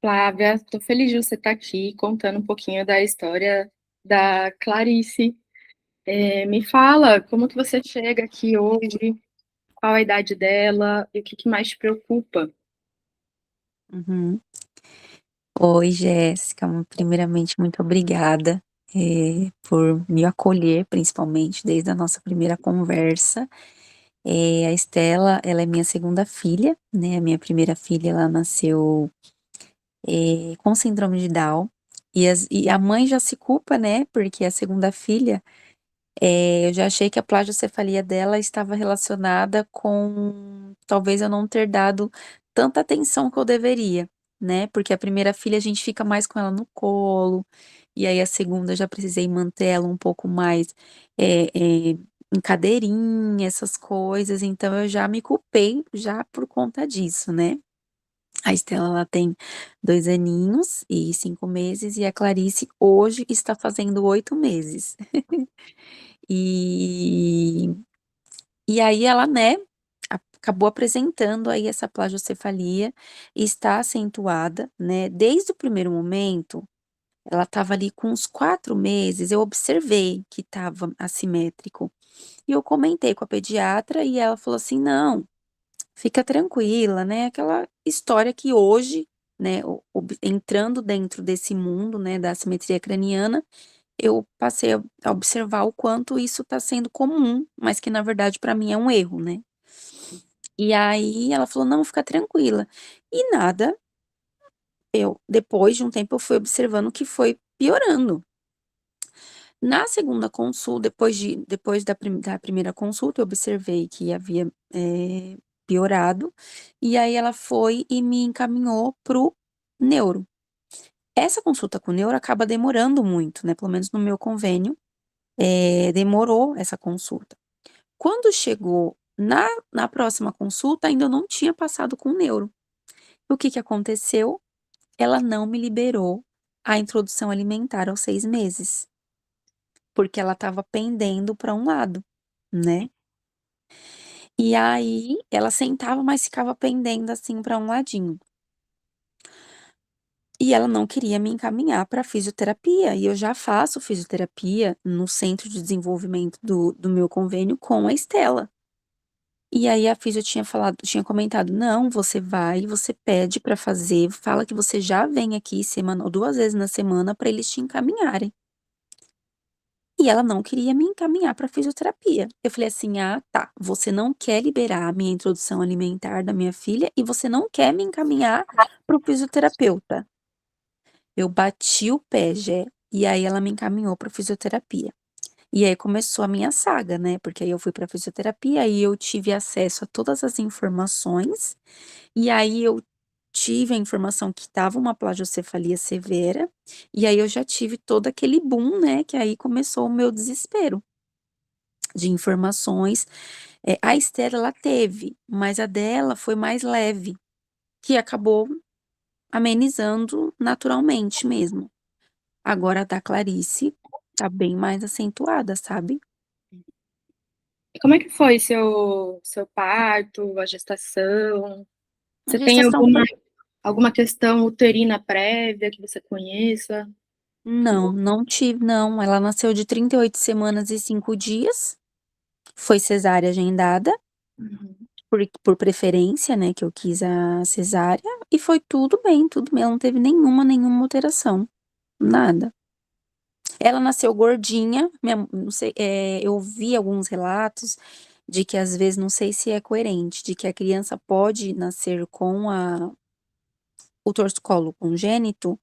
Flávia, estou feliz de você estar aqui contando um pouquinho da história da Clarice. Me fala como que você chega aqui hoje, qual a idade dela e o que mais te preocupa. Uhum. Oi, Jéssica. Primeiramente, muito obrigada, por me acolher, principalmente desde a nossa primeira conversa. A Estela, ela é minha segunda filha, né? A minha primeira filha, ela nasceu, com síndrome de Down. E a mãe já se culpa, né? Porque a segunda filha, eu já achei que a plagiocefalia dela estava relacionada com talvez eu não ter dado tanta atenção que eu deveria, né? Porque a primeira filha a gente fica mais com ela no colo, e aí a segunda eu já precisei manter ela um pouco mais é, é, em cadeirinha, essas coisas, então eu já me culpei já por conta disso, né? A Estela, ela tem 2 aninhos e 5 meses, e a Clarice hoje está fazendo 8 meses. E, e aí ela, né, acabou apresentando aí essa plagiocefalia, e está acentuada, né, desde o primeiro momento. Ela estava ali com uns 4 meses, eu observei que estava assimétrico, e eu comentei com a pediatra, e ela falou assim, não, fica tranquila, né, aquela história que hoje, né, entrando dentro desse mundo, né, da assimetria craniana, eu passei a observar o quanto isso está sendo comum, mas que na verdade para mim é um erro, né. E aí ela falou: "Não, fica tranquila". E nada, depois de um tempo eu fui observando que foi piorando. Na segunda consulta, depois da primeira consulta, eu observei que havia, piorado, e aí ela foi e me encaminhou para o neuro. Essa consulta com o neuro acaba demorando muito, né, pelo menos no meu convênio, demorou essa consulta. Quando chegou na próxima consulta, ainda não tinha passado com o neuro. O que que aconteceu? Ela não me liberou a introdução alimentar aos 6 meses, porque ela estava pendendo para um lado, né. E aí, ela sentava, mas ficava pendendo, assim, para um ladinho. E ela não queria me encaminhar para fisioterapia, e eu já faço fisioterapia no centro de desenvolvimento do meu convênio com a Estela. E aí a fisio tinha comentado: "Não, você vai, você pede pra fazer, fala que você já vem aqui semana ou 2 vezes na semana pra eles te encaminharem". E ela não queria me encaminhar pra fisioterapia. Eu falei assim: "Ah, tá, você não quer liberar a minha introdução alimentar da minha filha e você não quer me encaminhar para o fisioterapeuta". Eu bati o pé, e aí ela me encaminhou pra fisioterapia. E aí começou a minha saga, né, porque aí eu fui pra fisioterapia, aí eu tive acesso a todas as informações, e aí eu tive a informação que estava uma plagiocefalia severa, e aí eu já tive todo aquele boom, né, que aí começou o meu desespero de informações. A Esther ela teve, mas a dela foi mais leve, que acabou amenizando naturalmente mesmo. Agora a da Clarice tá bem mais acentuada, sabe? E como é que foi seu parto, a gestação? A Você tem gestação foi alguma questão uterina prévia que você conheça? Não, não tive não, ela nasceu de 38 semanas e 5 dias, foi cesárea agendada, Uhum. por preferência, né, que eu quis a cesárea, e foi tudo bem, ela não teve nenhuma alteração, nada. Ela nasceu gordinha, não sei, eu vi alguns relatos de que às vezes, não sei se é coerente, de que a criança pode nascer com o torcicolo congênito,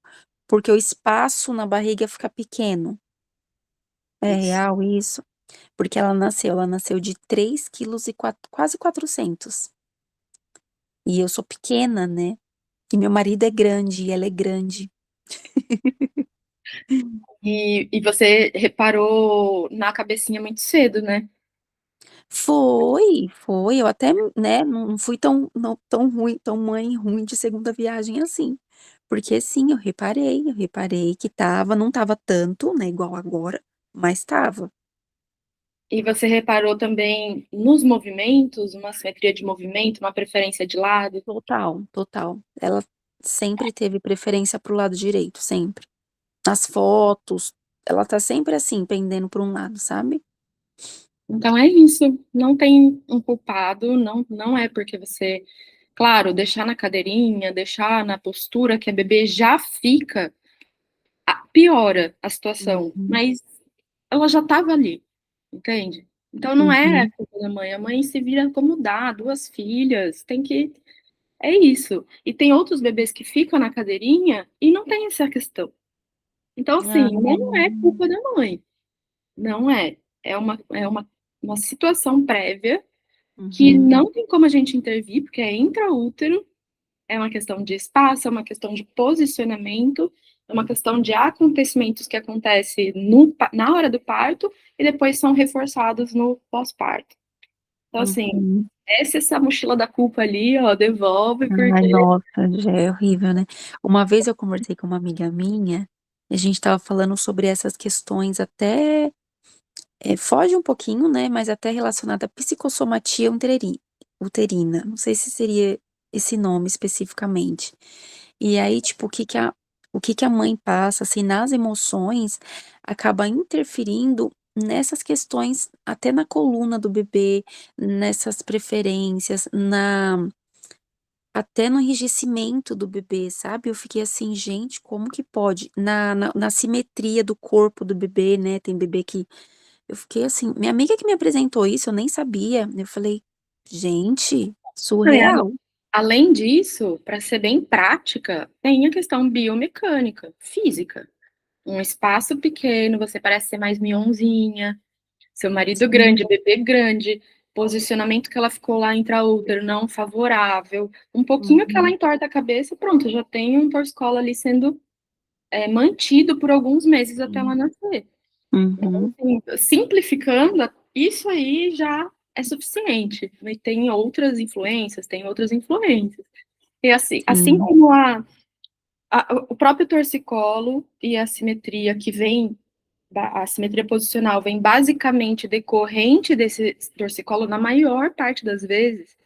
porque o espaço na barriga fica pequeno. É Isso. real isso? Porque ela nasceu de 3 quilos e quase 400. E eu sou pequena, né, e meu marido é grande e ela é grande. E você reparou na cabecinha muito cedo, né? Foi, eu até, né, não fui tão ruim, tão mãe ruim de segunda viagem assim. Porque sim, eu reparei que não estava tanto, né, igual agora, mas estava. E você reparou também nos movimentos, uma simetria de movimento, uma preferência de lado? Total, total. Ela sempre teve preferência para o lado direito, sempre. Nas fotos, ela tá sempre assim, pendendo para um lado, sabe? Então é isso, não tem um culpado, não é porque você, claro, deixar na cadeirinha, deixar na postura que a bebê já fica, piora a situação, Uhum, mas ela já estava ali, entende? Então não é uhum, culpa da mãe, a mãe se vira como dá, 2 filhas, tem que é isso. E tem outros bebês que ficam na cadeirinha e não tem essa questão. Então ah, assim, não é culpa da mãe, não é. É uma situação prévia que uhum, não tem como a gente intervir, porque é intraútero, é uma questão de espaço, é uma questão de posicionamento, é uma questão de acontecimentos que acontecem na hora do parto e depois são reforçados no pós-parto. Então, assim, uhum. essa mochila da culpa ali, ó, devolve, Ai, porque nossa, já é horrível, né. Uma vez eu conversei com uma amiga minha, e a gente estava falando sobre essas questões até, foge um pouquinho, né, mas até relacionada à psicossomatia uterina, não sei se seria esse nome especificamente. E aí, tipo, o que que a mãe passa, assim, nas emoções, acaba interferindo nessas questões, até na coluna do bebê, nessas preferências, até no enrijecimento do bebê, sabe. Eu fiquei assim: "Gente, como que pode?" Na simetria do corpo do bebê, né, tem bebê que eu fiquei assim, minha amiga que me apresentou isso, eu nem sabia. Eu falei: "Gente, é, surreal." além disso, para ser bem prática, tem a questão biomecânica, física. Um espaço pequeno, você parece ser mais mionzinha, seu marido Sim. grande, bebê grande, posicionamento que ela ficou lá intraútero não favorável, um pouquinho que ela Uhum, entorta a cabeça, pronto, já tem um torcicolo ali sendo, mantido por alguns meses até ela sim. nascer. Então, Uhum, assim, simplificando, isso aí já é suficiente, mas tem outras influências, tem outras influências. E assim sim. como o próprio torcicolo e a simetria que vem a simetria posicional vem basicamente decorrente desse torcicolo, na maior parte das vezes,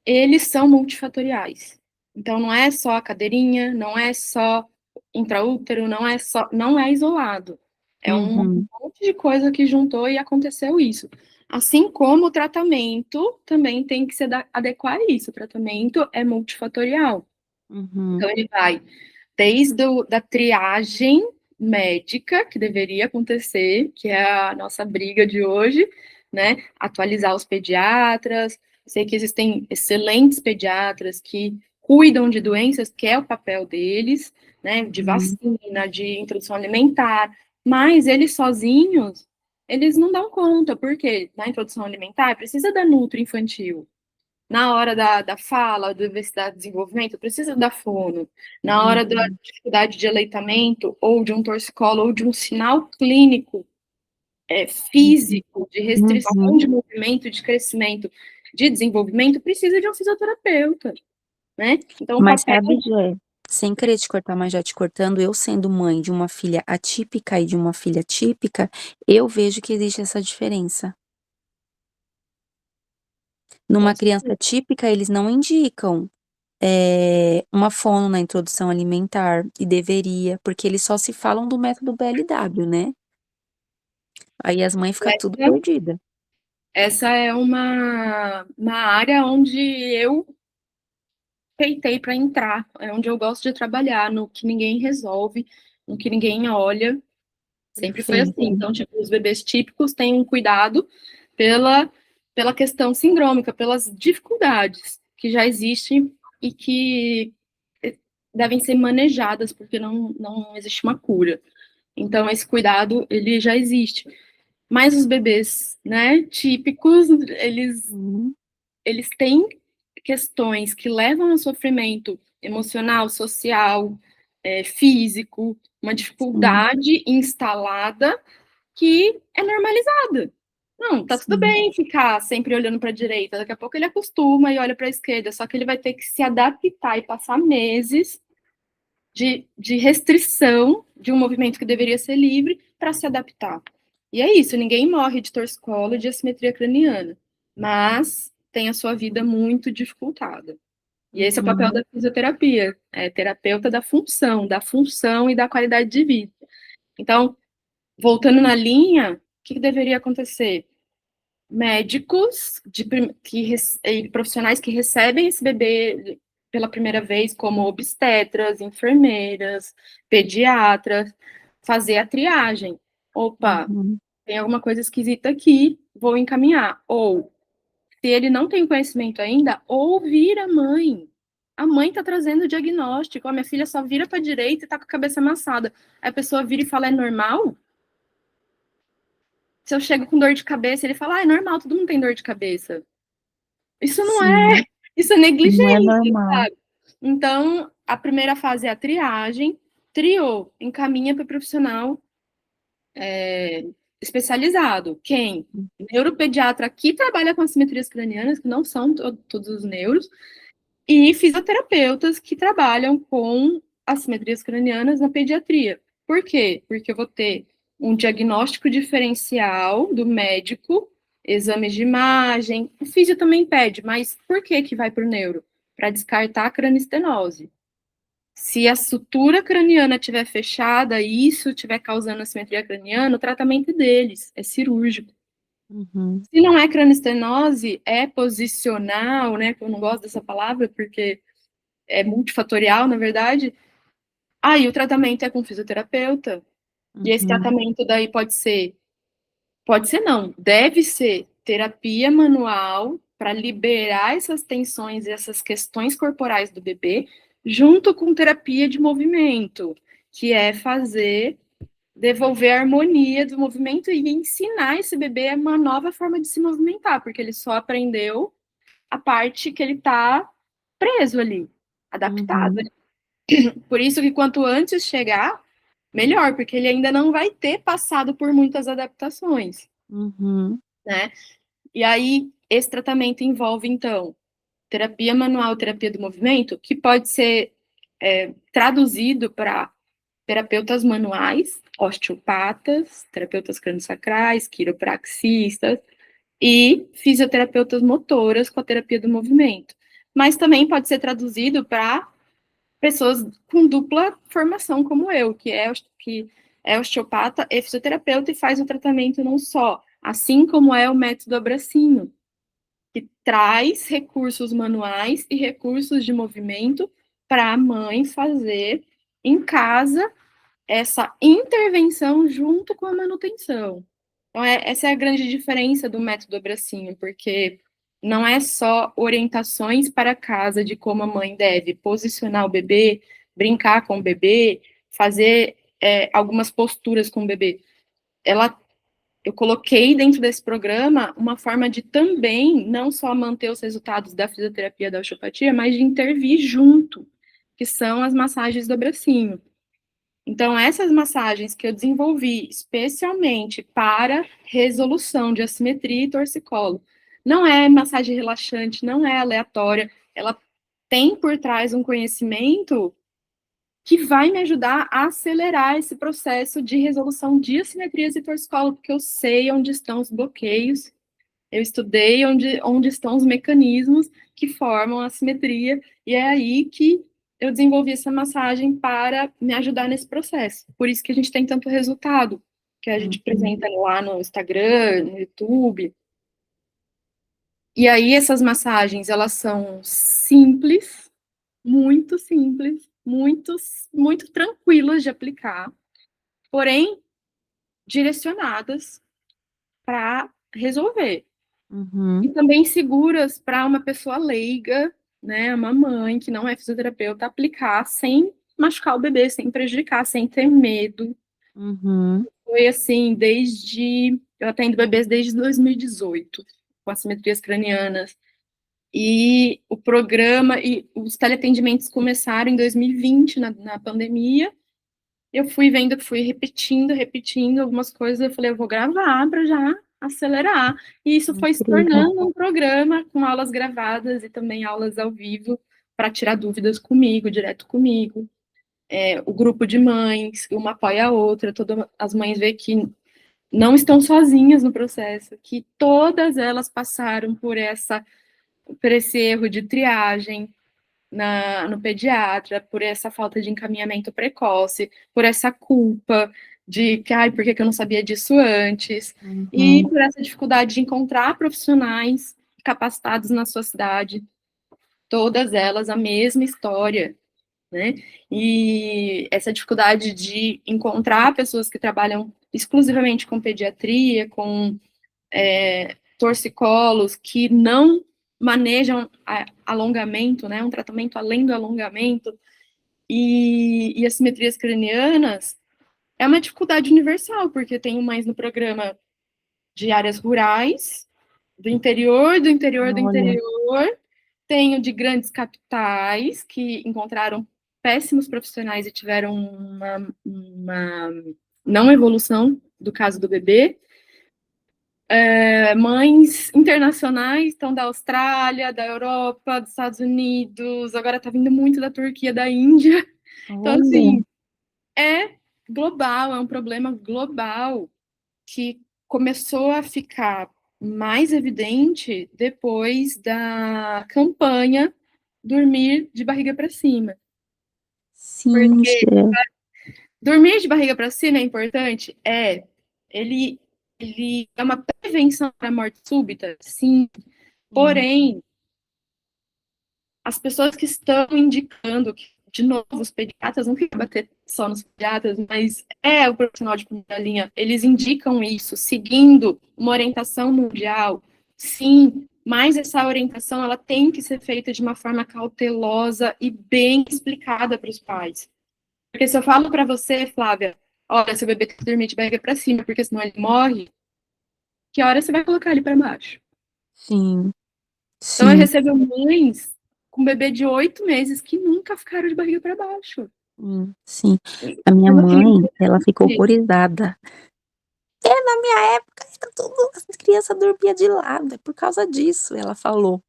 eles são multifatoriais. Então, não é só a cadeirinha, não é só intraútero, não é isolado. É um Uhum, monte de coisa que juntou e aconteceu isso. Assim como o tratamento também tem que se adequar a isso. O tratamento é multifatorial. uhum, Então, ele vai desde da triagem médica, que deveria acontecer, que é a nossa briga de hoje, né? Atualizar os pediatras. Sei que existem excelentes pediatras que cuidam de doenças, que é o papel deles, né? De uhum, vacina, de introdução alimentar, mas eles sozinhos, eles não dão conta, porque na introdução alimentar precisa da nutro infantil, na hora da fala, da diversidade de desenvolvimento, precisa da fono. Na hora da uhum, dificuldade de aleitamento, ou de um torcicolo, ou de um sinal clínico, uhum, físico, de restrição uhum. de movimento, de crescimento, de desenvolvimento, precisa de um fisioterapeuta, né? Então, o Mas papel sabe, Jé, sem querer te cortar, mas já te cortando, eu sendo mãe de uma filha atípica e de uma filha típica, eu vejo que existe essa diferença. Numa criança típica, eles não indicam, uma fono na introdução alimentar, e deveria, porque eles só se falam do método BLW, né. Aí as mães ficam tudo essa, perdida. essa é uma área onde eu peitei para entrar, é onde eu gosto de trabalhar, no que ninguém resolve, no que ninguém olha. Sempre foi assim. Perfeito. Então, tipo, os bebês típicos têm um cuidado pela, pela questão sindrômica, pelas dificuldades que já existem e que devem ser manejadas, porque não existe uma cura. Então, esse cuidado, ele já existe. Mas os bebês, né, típicos, Uhum, eles têm questões que levam ao sofrimento emocional, social, físico, uma sim, dificuldade instalada que é normalizada. Não, tá tudo sim. bem ficar sempre olhando para a direita, daqui a pouco ele acostuma e olha para a esquerda, só que ele vai ter que se adaptar e passar meses de restrição de um movimento que deveria ser livre para se adaptar. E é isso, ninguém morre de torcicolo e de assimetria craniana, mas tem a sua vida muito dificultada. E esse é o papel Uhum. da fisioterapia, é terapeuta da função e da qualidade de vida. Então, voltando na linha, o que deveria acontecer? Médicos e profissionais que recebem esse bebê pela primeira vez, como obstetras, enfermeiras, pediatras, fazer a triagem. Opa, Uhum. tem alguma coisa esquisita aqui, vou encaminhar. Ou, se ele não tem conhecimento ainda, ouvir a mãe. A mãe está trazendo o diagnóstico. A minha filha só vira para a direita e está com a cabeça amassada. Aí a pessoa vira e fala, é normal? Se eu chego com dor de cabeça, ele fala, ah, é normal, todo mundo tem dor de cabeça. Isso não é, Sim, isso é não é negligência, normal. sabe? Então, a primeira fase é a triagem, triou, encaminha para o profissional especializado. Quem? Neuropediatra que trabalha com assimetrias cranianas, que não são todos os neuros, e fisioterapeutas que trabalham com assimetrias cranianas na pediatria. Por quê? Porque eu vou ter um diagnóstico diferencial do médico, exames de imagem, o físio também pede, mas por que que vai para o neuro? Para descartar a cranistenose. Se a sutura craniana estiver fechada e isso estiver causando assimetria craniana, o tratamento deles é cirúrgico. Uhum. Se não é cranistenose, é posicional, né? Que eu não gosto dessa palavra porque é multifatorial, na verdade. Aí o tratamento é com fisioterapeuta. E esse Uhum. tratamento daí pode ser não, deve ser terapia manual para liberar essas tensões e essas questões corporais do bebê, junto com terapia de movimento, que é fazer devolver a harmonia do movimento e ensinar esse bebê uma nova forma de se movimentar, porque ele só aprendeu a parte que ele está preso ali, adaptado. Uhum. Por isso que quanto antes chegar, melhor, porque ele ainda não vai ter passado por muitas adaptações, Uhum. né? E aí, esse tratamento envolve, então, terapia manual, terapia do movimento, que pode ser traduzido para terapeutas manuais, osteopatas, terapeutas craniosacrais, quiropraxistas e fisioterapeutas motoras com a terapia do movimento. Mas também pode ser traduzido para pessoas com dupla formação como eu, que é osteopata e fisioterapeuta e faz o tratamento não só, assim como é o método Abracinho, que traz recursos manuais e recursos de movimento para a mãe fazer em casa essa intervenção junto com a manutenção. Então, essa é a grande diferença do método Abracinho, porque não é só orientações para casa de como a mãe deve posicionar o bebê, brincar com o bebê, fazer algumas posturas com o bebê. Eu coloquei dentro desse programa uma forma de também não só manter os resultados da fisioterapia da osteopatia, mas de intervir junto, que são as massagens do bracinho. Então, essas massagens que eu desenvolvi especialmente para resolução de assimetria e torcicolo, não é massagem relaxante, não é aleatória, ela tem por trás um conhecimento que vai me ajudar a acelerar esse processo de resolução de assimetrias e torcicolo, porque eu sei onde estão os bloqueios, eu estudei onde estão os mecanismos que formam a assimetria, e é aí que eu desenvolvi essa massagem para me ajudar nesse processo. Por isso que a gente tem tanto resultado, que a gente Uhum. apresenta lá no Instagram, no YouTube. E aí essas massagens, elas são simples, muito tranquilas de aplicar, porém direcionadas para resolver. E Uhum. também seguras para uma pessoa leiga, né, uma mãe que não é fisioterapeuta, aplicar sem machucar o bebê, sem prejudicar, sem ter medo. Uhum. Foi assim, eu atendo bebês desde 2018, com assimetrias cranianas. E o programa e os teleatendimentos começaram em 2020, na pandemia. Eu fui repetindo algumas coisas. Eu falei, eu vou gravar para já acelerar. E isso foi se Incrível. tornando um programa com aulas gravadas e também aulas ao vivo para tirar dúvidas comigo, direto comigo. O grupo de mães, uma apoia a outra, todas as mães vê que não estão sozinhas no processo, que todas elas passaram por esse erro de triagem, no pediatra por essa falta de encaminhamento precoce, por essa culpa de que, ai, por que que eu não sabia disso antes? E Uhum. por essa dificuldade de encontrar profissionais capacitados na sua cidade, todas elas a mesma história, né? E essa dificuldade de encontrar pessoas que trabalham exclusivamente com pediatria, com torcicolos, que não manejam alongamento, né? Um tratamento além do alongamento, e assimetrias cranianas, é uma dificuldade universal, porque tem mães no programa de áreas rurais, do interior, do interior, do Olha, interior, tenho de grandes capitais que encontraram péssimos profissionais e tiveram uma não evolução do caso do bebê. Mães internacionais estão da Austrália, da Europa, dos Estados Unidos, agora está vindo muito da Turquia, da Índia. Então, olha, assim, é global, é um problema global que começou a ficar mais evidente depois da campanha Dormir de Barriga para Cima. sim, Porque Gê. dormir de barriga para cima é importante? É. Ele, ele é uma prevenção para morte súbita? Sim. Hum, Porém, as pessoas que estão indicando, de novo, os pediatras, não quero bater só nos pediatras, mas é o profissional de primeira linha, eles indicam isso, seguindo uma orientação mundial, sim, mas essa orientação ela tem que ser feita de uma forma cautelosa e bem explicada para os pais. Porque se eu falo para você, Flávia, olha, seu bebê tem que dormir de barriga para cima, porque senão ele morre, que hora você vai colocar ele para baixo? sim, Então, eu sim, recebo mães com bebê de 8 meses que nunca ficaram de barriga para baixo. sim. A minha Então, assim, mãe, ela ficou horrorizada. Na minha época, era tudo, as crianças dormiam de lado, é por causa disso. Ela falou.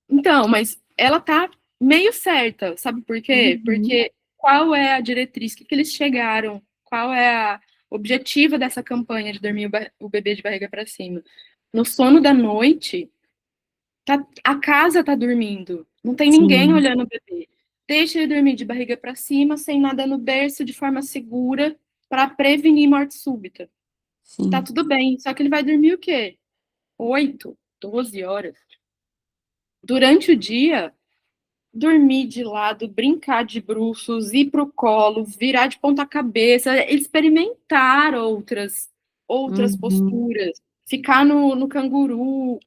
então, mas ela tá meio certa, sabe por quê? Uhum, Porque qual é a diretriz? O que eles chegaram? Qual é o objetivo dessa campanha de dormir o bebê de barriga para cima? No sono da noite, a casa tá dormindo, não tem ninguém sim, olhando o bebê. Deixa ele dormir de barriga para cima, sem nada no berço, de forma segura, para prevenir morte súbita. Tá sim. tudo bem, só que ele vai dormir o quê? 8, 12 horas. Durante o dia, dormir de lado, brincar de bruços, ir pro colo, virar de ponta cabeça, experimentar outras Uhum, posturas, ficar no canguru.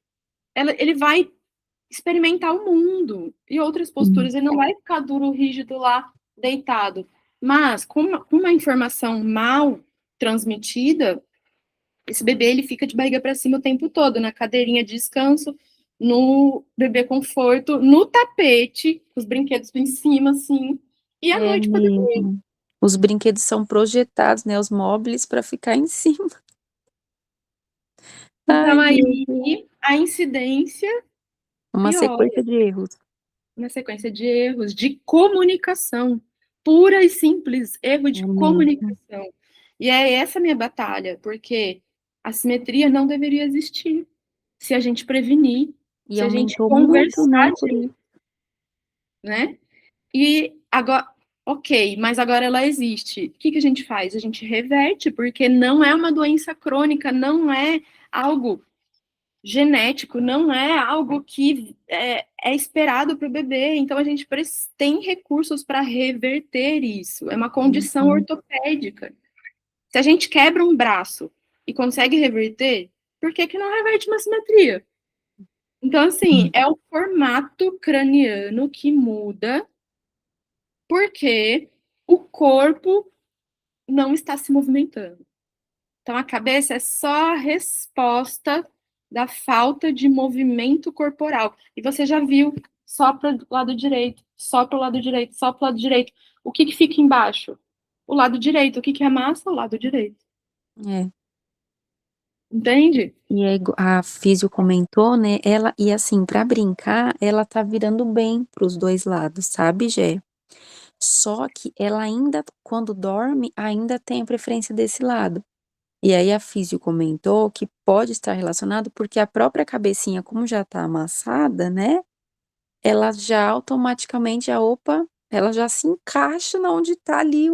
Ele vai experimentar o mundo e outras sim, posturas. Ele não vai ficar duro, rígido lá, deitado. Mas com uma informação mal transmitida, esse bebê ele fica de barriga para cima o tempo todo, na cadeirinha de descanso, no bebê conforto, no tapete, com os brinquedos em cima, assim, e à é noite para dormir. mesmo. Os brinquedos são projetados, né, os móveis para ficar em cima. Ai, Então, meu aí, Deus. a incidência Uma piora, sequência de erros. uma sequência de erros de comunicação, pura e simples, erro É de mesmo. comunicação. E é essa a minha batalha, porque a simetria não deveria existir. Se a gente prevenir, E se a gente aumentou muito, né, conversar, por isso. né? E agora, ok, mas agora ela existe. O que que a gente faz? A gente reverte, porque não é uma doença crônica, não é algo genético, não é algo que é esperado para o bebê. Então a gente tem recursos para reverter isso. É uma condição Uhum, ortopédica. Se a gente quebra um braço e consegue reverter, por que que não reverte uma simetria? Então, assim, sim. é o formato craniano que muda porque o corpo não está se movimentando. Então, a cabeça é só a resposta da falta de movimento corporal. E você já viu, só para o lado direito, só para o lado direito, só para o lado direito. O que, que fica embaixo? O lado direito. O que, que é massa? O lado direito. É. Entende? E a físio comentou, né, ela e assim, pra brincar, ela tá virando bem para os 2 lados, sabe, Gé. Só que ela ainda, quando dorme, ainda tem a preferência desse lado. E aí a físio comentou que pode estar relacionado, porque a própria cabecinha, como já tá amassada, né, ela já automaticamente, opa, ela já se encaixa na onde tá ali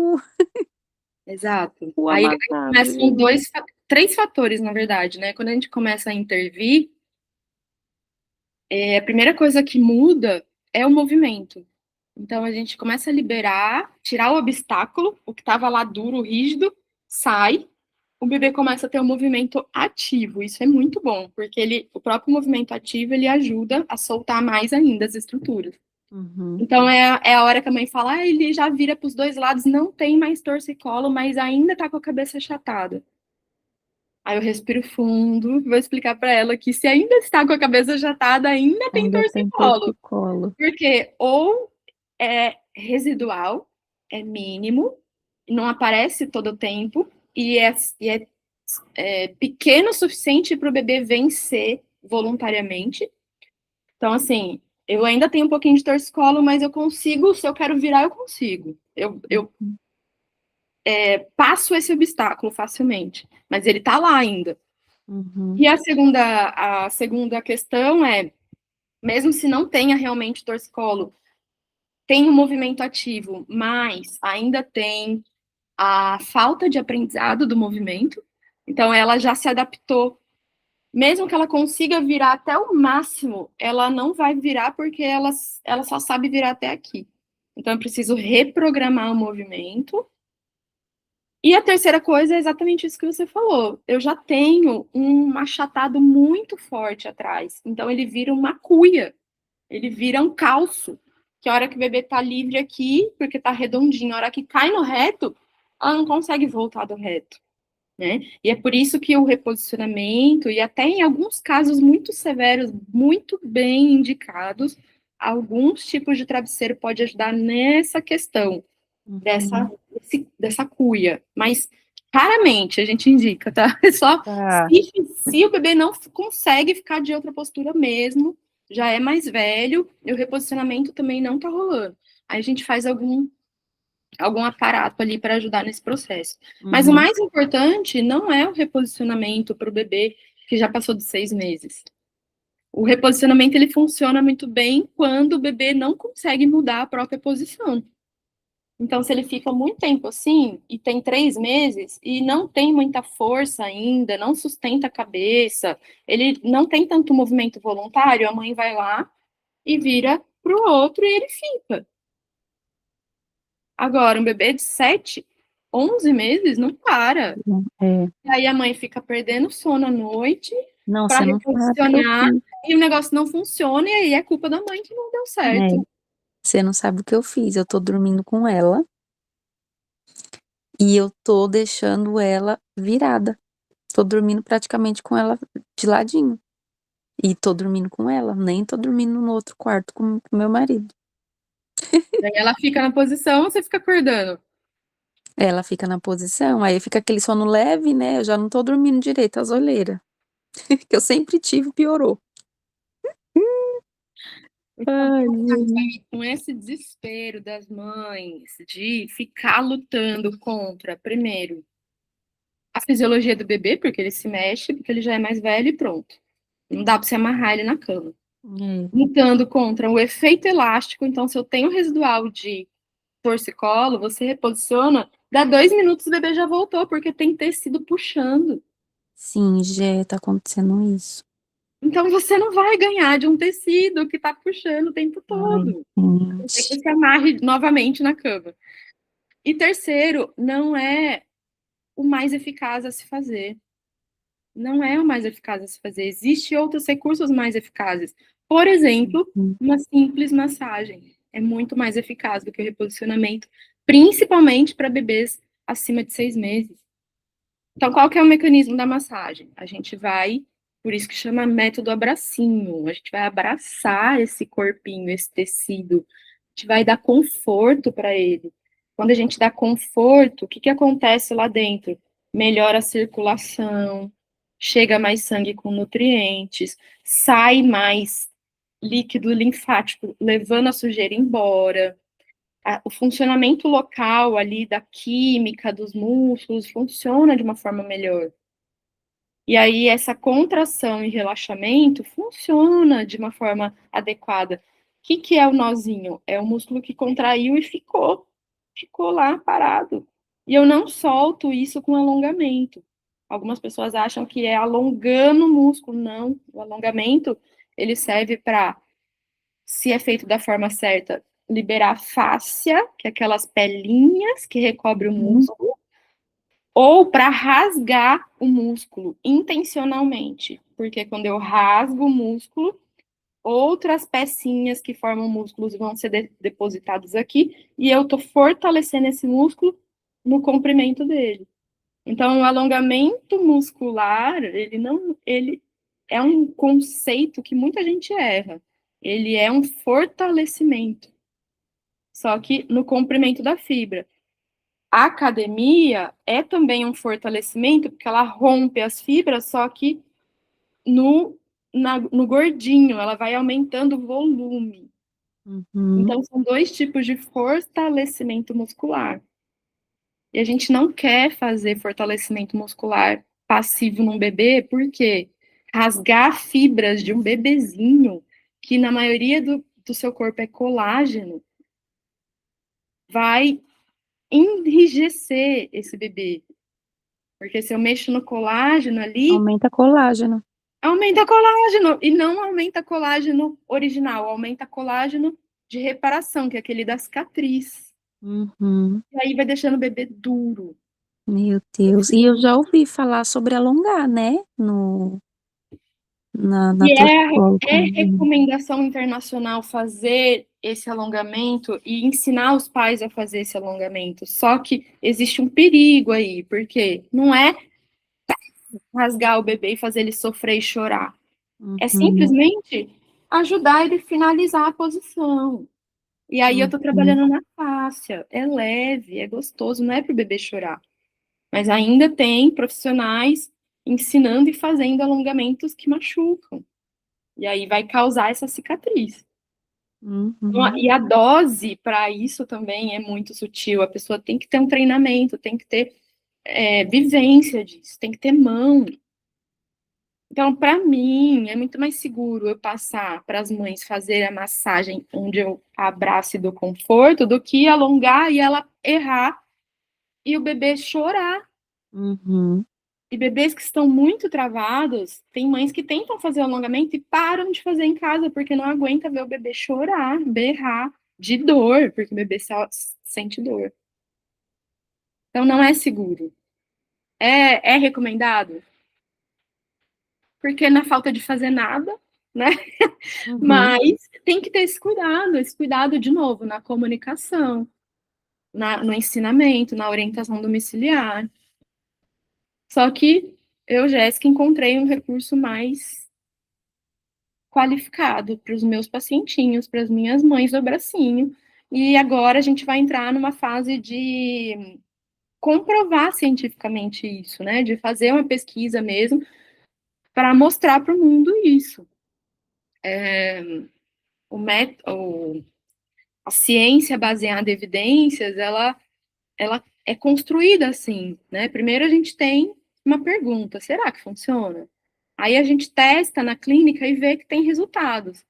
Exato. o Aí amassado. começam três fatores, na verdade, né? Quando a gente começa a intervir, a primeira coisa que muda é o movimento. Então a gente começa a liberar, tirar o obstáculo, o que estava lá duro, rígido, sai, o bebê começa a ter um movimento ativo. Isso é muito bom, porque o próprio movimento ativo ele ajuda a soltar mais ainda as estruturas. Uhum. Então é a hora que a mãe fala, ele já vira para os dois lados, não tem mais torcicolo, mas ainda tá com a cabeça achatada. Aí eu respiro fundo, vou explicar para ela que se ainda está com a cabeça achatada, ainda tem Ainda tem torcicolo. torcicolo. Porque ou é residual, é mínimo, não aparece todo o tempo, e é pequeno o suficiente para o bebê vencer voluntariamente. Então, assim, eu ainda tenho um pouquinho de torcicolo, mas eu consigo, se eu quero virar, eu consigo. Eu passo esse obstáculo facilmente, mas ele tá lá ainda. Uhum. E a segunda questão é, mesmo se não tenha realmente torcicolo, tem um movimento ativo, mas ainda tem a falta de aprendizado do movimento, então ela já se adaptou. Mesmo que ela consiga virar até o máximo, ela não vai virar porque ela só sabe virar até aqui. Então eu preciso reprogramar o movimento. E a terceira coisa é exatamente isso que você falou. Eu já tenho um achatado muito forte atrás. Então ele vira uma cuia. Ele vira um calço. Que a hora que o bebê tá livre aqui, porque tá redondinho, a hora que cai no reto, ela não consegue voltar do reto. Né? E é por isso que o reposicionamento, e até em alguns casos muito severos, muito bem indicados, alguns tipos de travesseiro pode ajudar nessa questão dessa, Uhum. dessa cuia. Mas raramente a gente indica, tá? É só Tá. se o bebê não consegue ficar de outra postura mesmo, já é mais velho, e o reposicionamento também não tá rolando. Aí a gente faz algum aparato ali para ajudar nesse processo. Mas o Uhum. mais importante não é o reposicionamento para o bebê que já passou de 6 meses. O reposicionamento ele funciona muito bem quando o bebê não consegue mudar a própria posição. Então, se ele fica muito tempo assim, e tem 3 meses, e não tem muita força ainda, não sustenta a cabeça, ele não tem tanto movimento voluntário, a mãe vai lá e vira para o outro e ele fica. Agora, um bebê de 7, 11 meses não para. É. E aí a mãe fica perdendo sono à noite Não, para você não sabe o que eu reposicionar fiz. e o negócio não funciona, e aí é culpa da mãe que não deu É. certo. Você não sabe o que eu fiz. Eu tô dormindo com ela e eu tô deixando ela virada. Tô dormindo praticamente com ela de ladinho. E tô dormindo com ela. Nem tô dormindo no outro quarto com meu marido. Daí ela fica na posição, você fica acordando. Ela fica na posição, aí fica aquele sono leve, né? Eu já não tô dormindo direito, as olheiras. Que eu sempre tive, piorou. Então, Ai, gente. com esse desespero das mães de ficar lutando contra, primeiro, a fisiologia do bebê, porque ele se mexe, porque ele já é mais velho e pronto. Não dá para você amarrar ele na cama. É, Lutando contra o efeito elástico, então se eu tenho residual de torcicolo, você reposiciona, dá 2 minutos o bebê já voltou, porque tem tecido puxando. sim, já tá acontecendo isso. Então você não vai ganhar de um tecido que está puxando o tempo Ai, todo. Tem que gente. se amarre novamente na cama. E terceiro, não é o mais eficaz a se fazer. Não é o mais eficaz a se fazer. Existem outros recursos mais eficazes. Por exemplo, Uhum. uma simples massagem é muito mais eficaz do que o reposicionamento, principalmente para bebês acima de 6 meses. Então, qual que é o mecanismo da massagem? A gente vai, por isso que chama método abracinho, a gente vai abraçar esse corpinho, esse tecido, a gente vai dar conforto para ele. Quando a gente dá conforto, o que que acontece lá dentro? Melhora a circulação, chega mais sangue com nutrientes, sai mais líquido linfático, levando a sujeira embora, o funcionamento local ali da química dos músculos funciona de uma forma melhor. E aí essa contração e relaxamento funciona de uma forma adequada. que é o nozinho? É o músculo que contraiu e ficou lá parado. E eu não solto isso com alongamento. Algumas pessoas acham que é alongando o músculo. Não, o alongamento, ele serve para, se é feito da forma certa, liberar fáscia, que é aquelas pelinhas que recobrem o músculo, ou para rasgar o músculo intencionalmente. Porque quando eu rasgo o músculo, outras pecinhas que formam músculos vão ser depositadas aqui, e eu estou fortalecendo esse músculo no comprimento dele. Então, o alongamento muscular, ele é um conceito que muita gente erra. Ele é um fortalecimento, só que no comprimento da fibra. A academia é também um fortalecimento, porque ela rompe as fibras, só que no gordinho, ela vai aumentando o volume. Então, são dois tipos de fortalecimento muscular. E a gente não quer fazer fortalecimento muscular passivo num bebê, porque rasgar fibras de um bebezinho, que na maioria do seu corpo é colágeno, vai enrijecer esse bebê. Porque se eu mexo no colágeno ali, Aumenta colágeno. aumenta colágeno. E não aumenta colágeno original, aumenta colágeno de reparação, que é aquele da cicatriz. E aí vai deixando o bebê duro. Meu Deus. E eu já ouvi falar sobre alongar, né? Na E torcicolo é também. recomendação internacional fazer esse alongamento e ensinar os pais a fazer esse alongamento. Só que existe um perigo aí, porque não é rasgar o bebê e fazer ele sofrer e chorar. É Uhum, simplesmente ajudar ele a finalizar a posição. E aí eu tô uhum, trabalhando na fáscia. É leve, é gostoso, não é para o bebê chorar. Mas ainda tem profissionais ensinando e fazendo alongamentos que machucam. E aí vai causar essa cicatriz. uhum, E a dose para isso também é muito sutil. A pessoa tem que ter um treinamento, tem que ter vivência disso, tem que ter mão. Então, para mim, é muito mais seguro eu passar para as mães fazer a massagem onde eu abraço e dou conforto do que alongar e ela errar e o bebê chorar. uhum. E bebês que estão muito travados, tem mães que tentam fazer alongamento e param de fazer em casa porque não aguenta ver o bebê chorar, berrar de dor, porque o bebê só sente dor. Então não é seguro. É recomendado? Porque na falta de fazer nada, né? Uhum, Mas tem que ter esse cuidado de novo na comunicação, no ensinamento, na orientação domiciliar. Só que eu, Jéssica, encontrei um recurso mais qualificado para os meus pacientinhos, para as minhas mães do bracinho. E agora a gente vai entrar numa fase de comprovar cientificamente isso, né? De fazer uma pesquisa mesmo para mostrar para o mundo isso. O método, a ciência baseada em evidências, ela é construída assim, né? Primeiro a gente tem uma pergunta: será que funciona? Aí a gente testa na clínica e vê que tem resultados.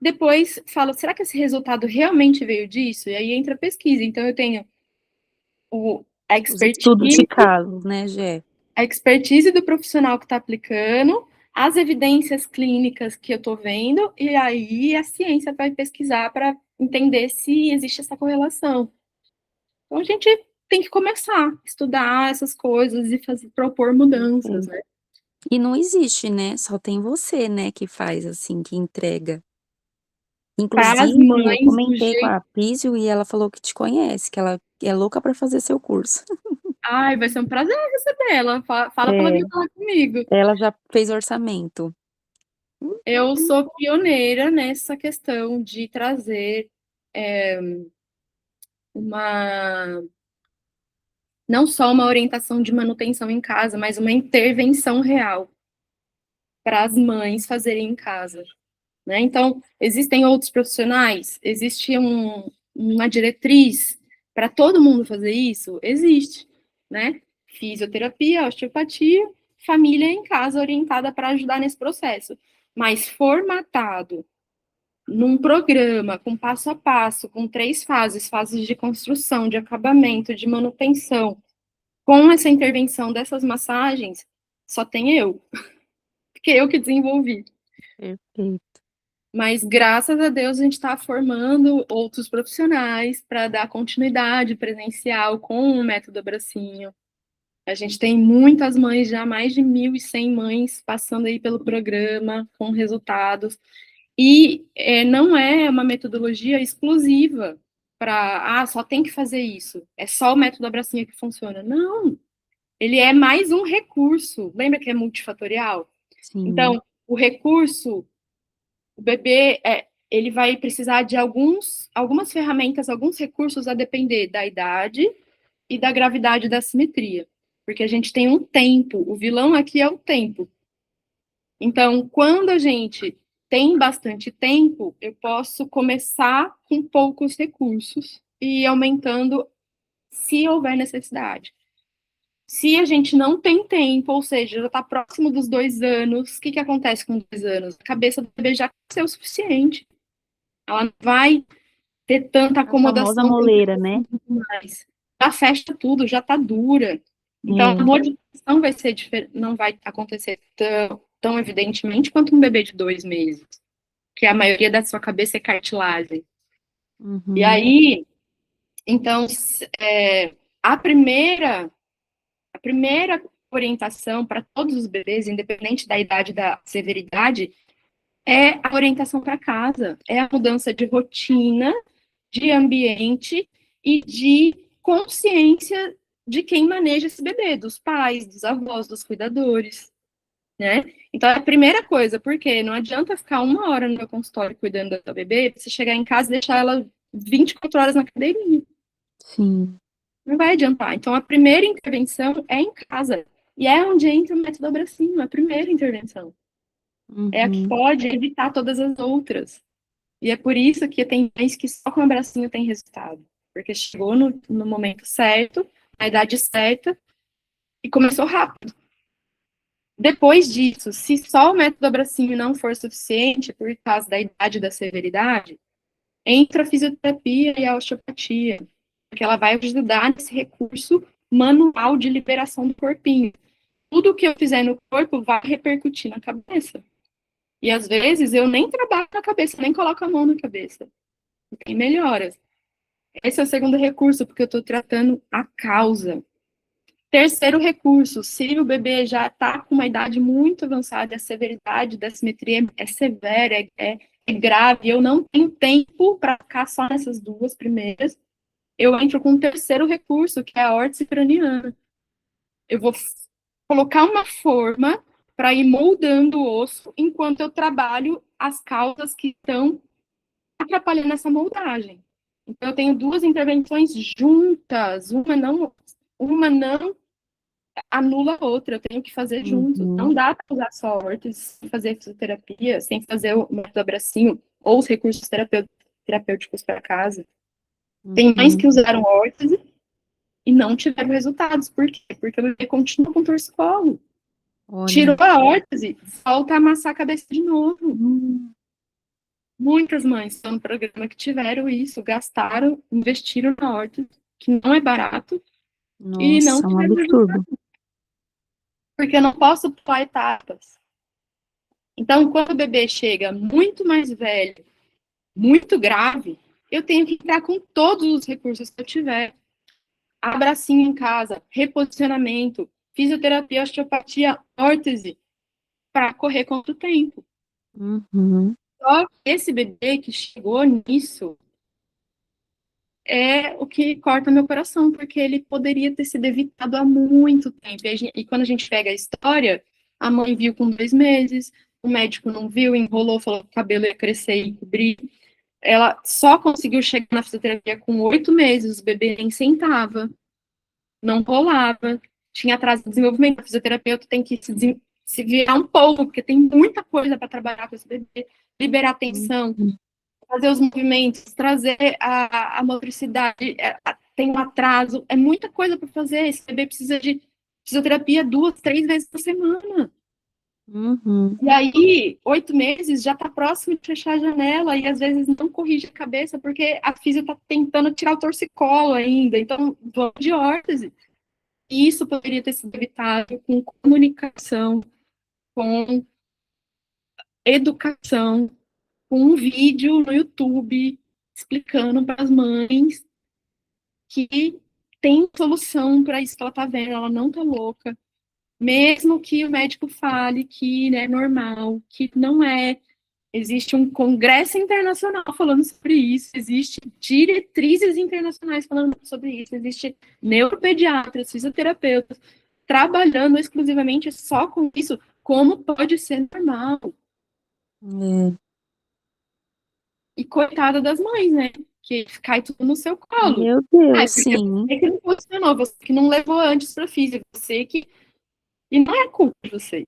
Depois fala, será que esse resultado realmente veio disso? E aí entra a pesquisa. Então eu tenho a os estudos de expertise, casos, né, Gé? a expertise do profissional que está aplicando, as evidências clínicas que eu estou vendo, e aí a ciência vai pesquisar para entender se existe essa correlação. Então a gente tem que começar a estudar essas coisas e propor mudanças, Perfeito. né? E não existe, né? Só tem você, né, que faz assim, que entrega. Para as Inclusive, eu mães do comentei com jeito. a Písio e ela falou que te conhece, que ela é louca para fazer seu curso. Ai, vai ser um prazer receber ela. Fala para ela vir É, falar comigo. ela já fez orçamento. Eu sou pioneira nessa questão de trazer uma não só uma orientação de manutenção em casa, mas uma intervenção real para as mães fazerem em casa, né? Então, existem outros profissionais? Existe uma diretriz para todo mundo fazer isso? Existe, né? Fisioterapia, osteopatia, família em casa orientada para ajudar nesse processo, mas formatado num programa com passo a passo, com 3 fases, fases de construção, de acabamento, de manutenção, com essa intervenção dessas massagens, só tem eu, porque eu que desenvolvi. Perfeito. Mas graças a Deus a gente está formando outros profissionais para dar continuidade presencial com o método Abracinho. A gente tem muitas mães, já mais de 1.100 mães passando aí pelo programa com resultados. E não é uma metodologia exclusiva para, só tem que fazer isso. É só o método Abracinho que funciona. Não, ele é mais um recurso. Lembra que é multifatorial? Sim. Então, o recurso, o bebê, ele vai precisar de algumas ferramentas, alguns recursos a depender da idade e da gravidade da simetria. Porque a gente tem um tempo, o vilão aqui é o tempo. Então, quando a gente tem bastante tempo, eu posso começar com poucos recursos e ir aumentando se houver necessidade. Se a gente não tem tempo, ou seja, já está próximo dos 2 anos, o que acontece com 2 anos? A cabeça do bebê já cresceu o suficiente. Ela não vai ter tanta A famosa acomodação moleira, né? mais. Já fecha tudo, já está dura. Então, a É. modificação vai ser não vai acontecer tão evidentemente quanto um bebê de 2 meses, que a maioria da sua cabeça é cartilagem. E Uhum. aí, então, a primeira orientação para todos os bebês, independente da idade e da severidade, é a orientação para casa, é a mudança de rotina, de ambiente e de consciência de quem maneja esse bebê, dos pais, dos avós, dos cuidadores, né? Então, é a primeira coisa, porque não adianta ficar 1 hora no meu consultório cuidando da sua bebê, você chegar em casa e deixar ela 24 horas na cadeirinha. Sim. Não vai adiantar. Então, a primeira intervenção é em casa. E é onde entra o método Abracinho, a primeira intervenção. É a que Uhum. pode evitar todas as outras. E é por isso que tem mães que só com o Abracinho tem resultado. Porque chegou no momento certo, na idade certa, e começou rápido. Depois disso, se só o método Abracinho não for suficiente, por causa da idade e da severidade, entra a fisioterapia e a osteopatia, porque ela vai ajudar nesse recurso manual de liberação do corpinho. Tudo que eu fizer no corpo vai repercutir na cabeça. E às vezes eu nem trabalho na cabeça, nem coloco a mão na cabeça. Tem melhoras. Esse é o segundo recurso, porque eu estou tratando a causa. Terceiro recurso, se o bebê já está com uma idade muito avançada, a severidade da simetria é severa, é grave, eu não tenho tempo para ficar só nessas 2 primeiras, eu entro com um terceiro recurso, que é a órtese craniana. Eu vou colocar uma forma para ir moldando o osso enquanto eu trabalho as causas que estão atrapalhando essa moldagem. Então, eu tenho 2 intervenções juntas, uma não anula a outra, eu tenho que fazer juntos. Não Uhum. dá para usar só órtese sem fazer fisioterapia, sem fazer o método Abracinho ou os recursos terapêuticos para casa. Tem mães Uhum. que usaram órtese e não tiveram resultados. Por quê? Porque o bebê continua com torcicolo. Tirou Olha. a órtese, volta a amassar a cabeça de novo. Hum. Muitas mães estão no programa que tiveram isso, gastaram, investiram na órtese, que não é barato, e não Nossa, um tiveram resultado. absurdo. Porque eu não posso pular etapas. Então, quando o bebê chega muito mais velho, muito grave, eu tenho que entrar com todos os recursos que eu tiver. Abracinho em casa, reposicionamento, fisioterapia, osteopatia, órtese, para correr contra o tempo. Uhum. Só que esse bebê que chegou nisso é o que corta meu coração, porque ele poderia ter sido evitado há muito tempo. E quando a gente pega a história, a mãe viu com 2 meses, o médico não viu, enrolou, falou que o cabelo ia crescer e cobrir. Ela só conseguiu chegar na fisioterapia com 8 meses, o bebê nem sentava, não rolava, tinha atraso de desenvolvimento. O fisioterapeuta tem que se virar um pouco, porque tem muita coisa para trabalhar com esse bebê, liberar tensão, Uhum. fazer os movimentos, trazer a motricidade, tem um atraso, é muita coisa para fazer. Esse bebê precisa de fisioterapia 2, 3 vezes por semana. Uhum. E aí, 8 meses já está próximo de fechar a janela e às vezes não corrige a cabeça porque a física está tentando tirar o torcicolo ainda. Então, vamos de órtese. E isso poderia ter sido evitado com comunicação, com educação, com um vídeo no YouTube explicando para as mães que tem solução para isso que ela está vendo, ela não está louca. Mesmo que o médico fale que é normal, que não é. Existe um congresso internacional falando sobre isso, existe diretrizes internacionais falando sobre isso, existe neuropediatras, fisioterapeutas trabalhando exclusivamente só com isso, como pode ser normal. É. E coitada das mães, né? Que cai tudo no seu colo. Meu Ah, Deus, é porque sim, você que não funcionou, você que não levou antes para física, você que. E não é culpa de você.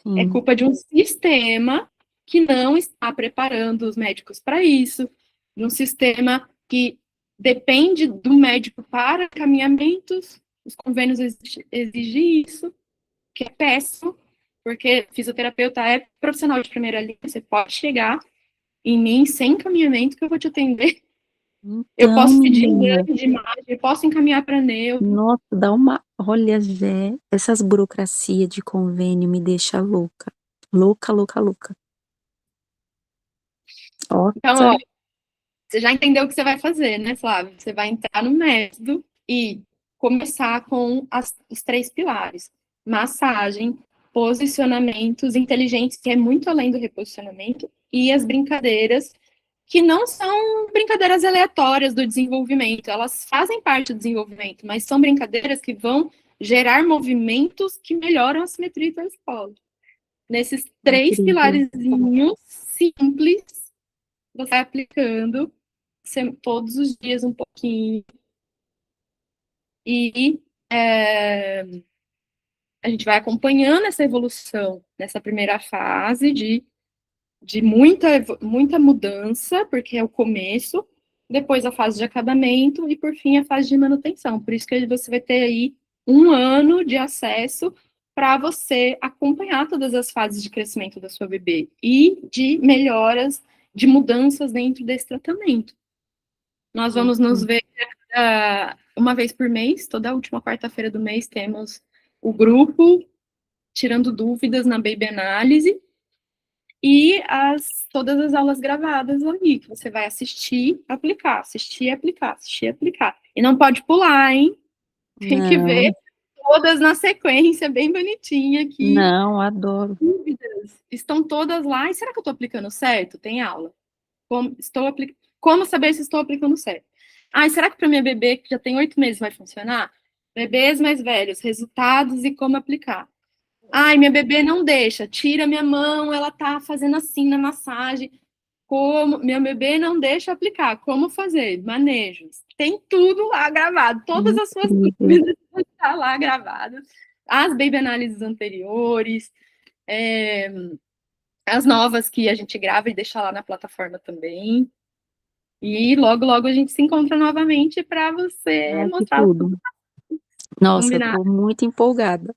É sim. culpa de um sistema que não está preparando os médicos para isso, de um sistema que depende do médico para encaminhamentos, os convênios exigem isso, que é péssimo, porque fisioterapeuta é profissional de primeira linha, você pode chegar em mim sem encaminhamento que eu vou te atender. Eu Então, posso pedir menina, exame de imagem, eu posso encaminhar para neuro. nossa, dá uma. Olha, Vé, essas burocracia de convênio me deixa louca. Louca, louca, louca. Então, Nossa, ó, você já entendeu o que você vai fazer, né, Flávio? Você vai entrar no método e começar com os 3 pilares: massagem, posicionamentos inteligentes, que é muito além do reposicionamento, e as brincadeiras, que não são brincadeiras aleatórias do desenvolvimento, elas fazem parte do desenvolvimento, mas são brincadeiras que vão gerar movimentos que melhoram a simetria da escola. Nesses 3 pilares incrível. simples, você vai aplicando todos os dias um pouquinho. E a gente vai acompanhando essa evolução nessa primeira fase de muita mudança, porque é o começo, depois a fase de acabamento e, por fim, a fase de manutenção. Por isso que você vai ter aí 1 ano de acesso para você acompanhar todas as fases de crescimento da sua bebê e de melhoras, de mudanças dentro desse tratamento. Nós vamos nos Uhum. ver uma vez por mês, toda última quarta-feira do mês temos o grupo tirando dúvidas na Baby Análise e todas as aulas gravadas ali, que você vai assistir, aplicar, assistir, aplicar, assistir, aplicar. E não pode pular, hein? Tem que ver Não, todas na sequência, bem bonitinha aqui. não, adoro. Dúvidas estão todas lá. E será que eu estou aplicando certo? Tem aula. Como saber se estou aplicando certo? Ah, será que para minha bebê, que já tem 8 meses, vai funcionar? Bebês mais velhos, resultados e como aplicar. Ai, minha bebê não deixa, tira minha mão, ela tá fazendo assim na massagem. Como minha bebê não deixa aplicar, como fazer? Manejos. Tem tudo lá gravado, todas as suas Incrível. dúvidas estão lá gravadas. As baby análises anteriores, as novas que a gente grava e deixa lá na plataforma também. E logo, logo a gente se encontra novamente para você Ai, que mostrar tudo. Nossa, combinado. tô muito empolgada.